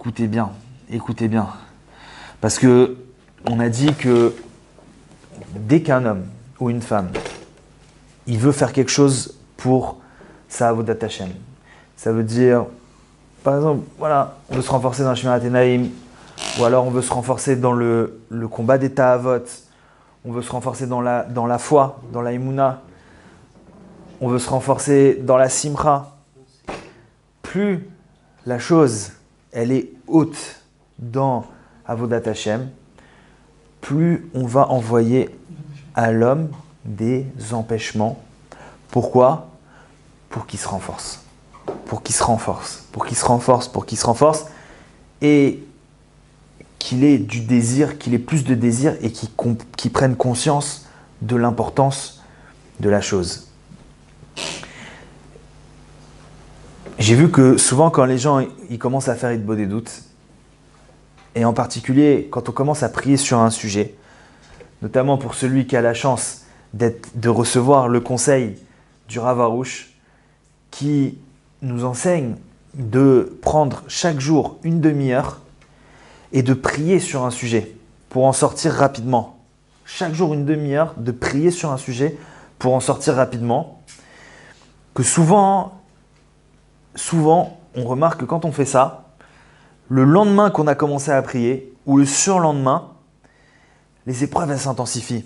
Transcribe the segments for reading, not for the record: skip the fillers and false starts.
Écoutez bien, écoutez bien. Parce que on a dit que dès qu'un homme ou une femme, il veut faire quelque chose pour sa avodat Hashem, ça veut dire, par exemple, voilà, on veut se renforcer dans le Shmirat Enaim, ou alors on veut se renforcer dans le combat des Ta'avot, on veut se renforcer dans la foi, dans la Emouna, on veut se renforcer dans la Simcha. Plus la chose, elle est haute dans Avodat Hashem, plus on va envoyer à l'homme des empêchements. Pourquoi ? Pour qu'il se renforce. Pour qu'il se renforce. Pour qu'il se renforce. Pour qu'il se renforce. Et qu'il ait du désir, qu'il ait plus de désir et qu'il prenne conscience de l'importance de la chose. J'ai vu que souvent quand les gens ils commencent à faire Hitbod des doutes, et en particulier quand on commence à prier sur un sujet, notamment pour celui qui a la chance de recevoir le conseil du Rav Arush, qui nous enseigne de prendre chaque jour une demi-heure et de prier sur un sujet pour en sortir rapidement. Chaque jour une demi-heure de prier sur un sujet pour en sortir rapidement. Que souvent, on remarque que quand on fait ça, le lendemain qu'on a commencé à prier ou le surlendemain, les épreuves elles s'intensifient.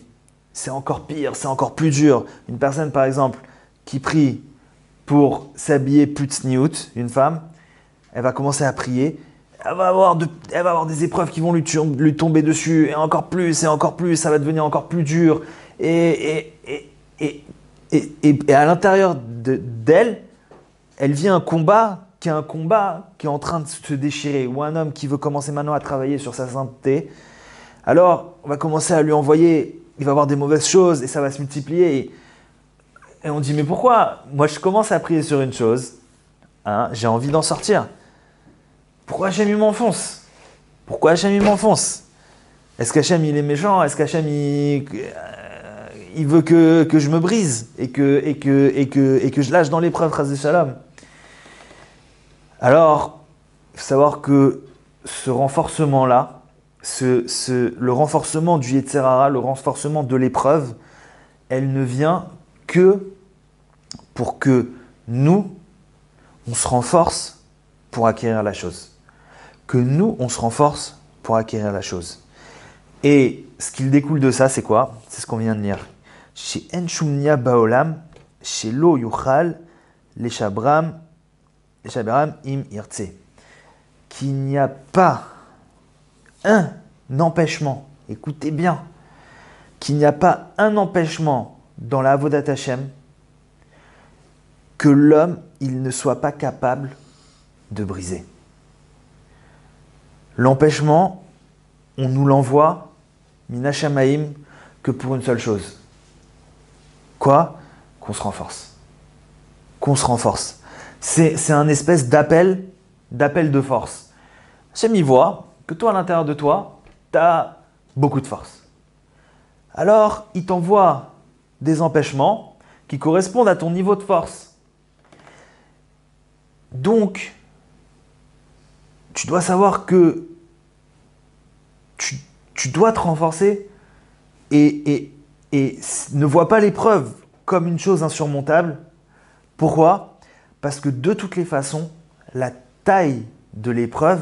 C'est encore pire, c'est encore plus dur. Une personne par exemple qui prie pour s'habiller plus tsniout, une femme, elle va commencer à prier, elle va avoir des épreuves qui vont lui tomber dessus, et encore plus, ça va devenir encore plus dur. Et à l'intérieur d'elle, elle vit un combat qui est en train de se déchirer, ou un homme qui veut commencer maintenant à travailler sur sa sainteté. Alors, on va commencer à lui envoyer, il va avoir des mauvaises choses et ça va se multiplier. Et on dit, mais pourquoi ? Moi, je commence à prier sur une chose, hein, j'ai envie d'en sortir. Pourquoi Hachem il m'enfonce ? Pourquoi Hachem il m'enfonce ? Est-ce qu'Hachem il est méchant ? Est-ce qu'Hachem il veut que je me brise et que je lâche dans l'épreuve, Chas Shalom ? Alors, il faut savoir que ce renforcement-là, le renforcement du Yetzer Hara, le renforcement de l'épreuve, elle ne vient que pour que nous, on se renforce pour acquérir la chose. Que nous, on se renforce pour acquérir la chose. Et ce qu'il découle de ça, c'est quoi ? C'est ce qu'on vient de lire. Chez En Shumnia Baolam, chez Lo Yuchal, les Shabram im Irtse. Qu'il n'y a pas un empêchement, écoutez bien, qu'il n'y a pas un empêchement dans la Avodat Hashem que l'homme, il ne soit pas capable de briser. L'empêchement, on nous l'envoie, Mina Shamaim, que pour une seule chose. Quoi ? Qu'on se renforce. Qu'on se renforce. C'est un espèce d'appel de force. Hachem, il voit que toi, à l'intérieur de toi, tu as beaucoup de force. Alors, il t'envoie des empêchements qui correspondent à ton niveau de force. Donc, tu dois savoir que tu dois te renforcer et ne vois pas l'épreuve comme une chose insurmontable. Pourquoi ? Parce que de toutes les façons, la taille de l'épreuve,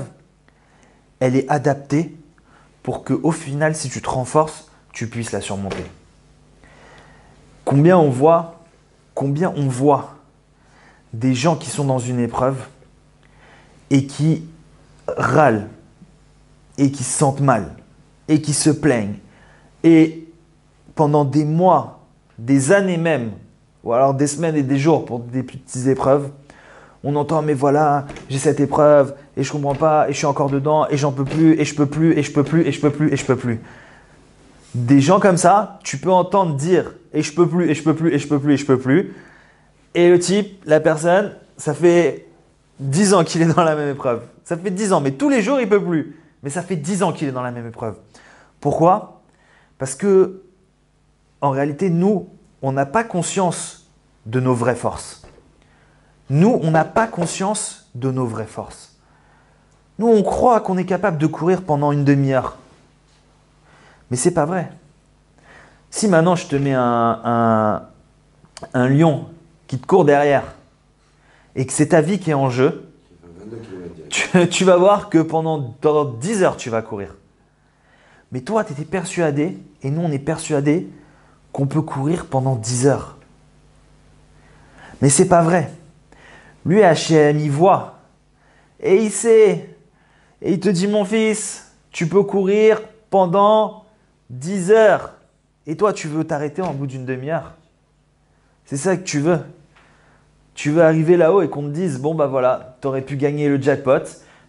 elle est adaptée pour qu'au final, si tu te renforces, tu puisses la surmonter. Combien on voit des gens qui sont dans une épreuve et qui râlent et qui se sentent mal et qui se plaignent et pendant des mois, des années même, ou alors des semaines et des jours pour des petites épreuves, on entend mais voilà, j'ai cette épreuve et je comprends pas et je suis encore dedans et j'en peux plus et je peux plus et je peux plus et je peux plus et je peux plus. Des gens comme ça, tu peux entendre dire et je peux plus et je peux plus et je peux plus et je peux plus. Et le type, la personne, ça fait 10 ans qu'il est dans la même épreuve. Ça fait 10 ans, mais tous les jours il peut plus. Mais ça fait 10 ans qu'il est dans la même épreuve. Pourquoi ? Parce que en réalité, nous, on n'a pas conscience de nos vraies forces. Nous, on n'a pas conscience de nos vraies forces. Nous, on croit qu'on est capable de courir pendant une demi-heure. Mais c'est pas vrai. Si maintenant je te mets un lion qui te court derrière et que c'est ta vie qui est en jeu, tu vas voir que pendant 10 heures, tu vas courir. Mais toi, tu étais persuadé, et nous, on est persuadé qu'on peut courir pendant 10 heures. Mais c'est pas vrai. Lui, H&M, il voit. Et il sait. Et il te dit, mon fils, tu peux courir pendant 10 heures. Et toi, tu veux t'arrêter en bout d'une demi-heure. C'est ça que tu veux. Tu veux arriver là-haut et qu'on te dise, bon bah voilà, tu aurais pu gagner le jackpot,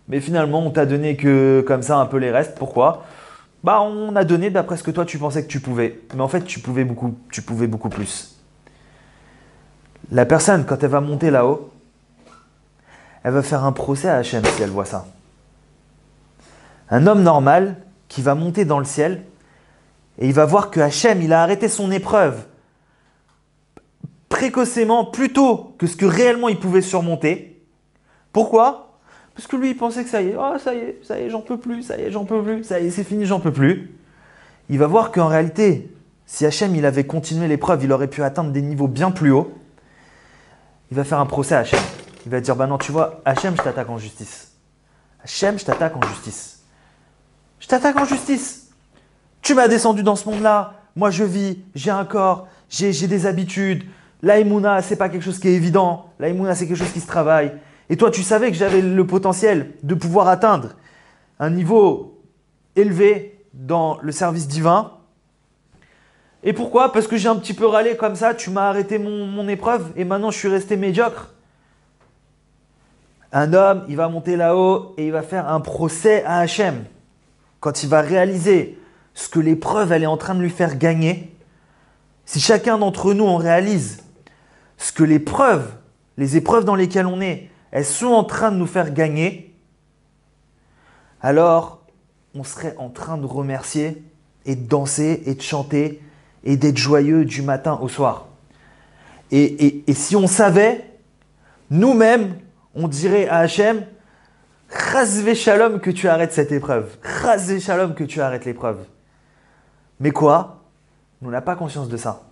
mais finalement, on t'a donné que comme ça un peu les restes. Pourquoi? Bah, on a donné d'après ce que toi, tu pensais que tu pouvais. Mais en fait, tu pouvais beaucoup plus. La personne, quand elle va monter là-haut, elle va faire un procès à Hachem si elle voit ça. Un homme normal qui va monter dans le ciel et il va voir que Hachem, il a arrêté son épreuve précocement plus tôt que ce que réellement il pouvait surmonter. Pourquoi? Parce que lui, il pensait que ça y est, oh, ça y est, j'en peux plus, ça y est, j'en peux plus, ça y est, c'est fini, j'en peux plus. Il va voir qu'en réalité, si Hachem, il avait continué l'épreuve, il aurait pu atteindre des niveaux bien plus hauts. Il va faire un procès à Hachem. Il va dire, bah non, tu vois, Hachem, je t'attaque en justice. Hachem, je t'attaque en justice. Je t'attaque en justice. Tu m'as descendu dans ce monde-là. Moi, je vis, j'ai un corps, j'ai des habitudes. L'aïmouna, c'est pas quelque chose qui est évident. L'aïmouna, c'est quelque chose qui se travaille. Et toi, tu savais que j'avais le potentiel de pouvoir atteindre un niveau élevé dans le service divin. Et pourquoi? Parce que j'ai un petit peu râlé comme ça, tu m'as arrêté mon épreuve et maintenant je suis resté médiocre. Un homme, il va monter là-haut et il va faire un procès à Hachem. Quand il va réaliser ce que l'épreuve elle est en train de lui faire gagner, si chacun d'entre nous on réalise ce que l'épreuve, les épreuves dans lesquelles on est, elles sont en train de nous faire gagner, alors on serait en train de remercier et de danser et de chanter et d'être joyeux du matin au soir. Et si on savait, nous-mêmes, on dirait à Hachem, Chas Shalom que tu arrêtes cette épreuve. Chas Shalom que tu arrêtes l'épreuve. Mais quoi? On n'a pas conscience de ça.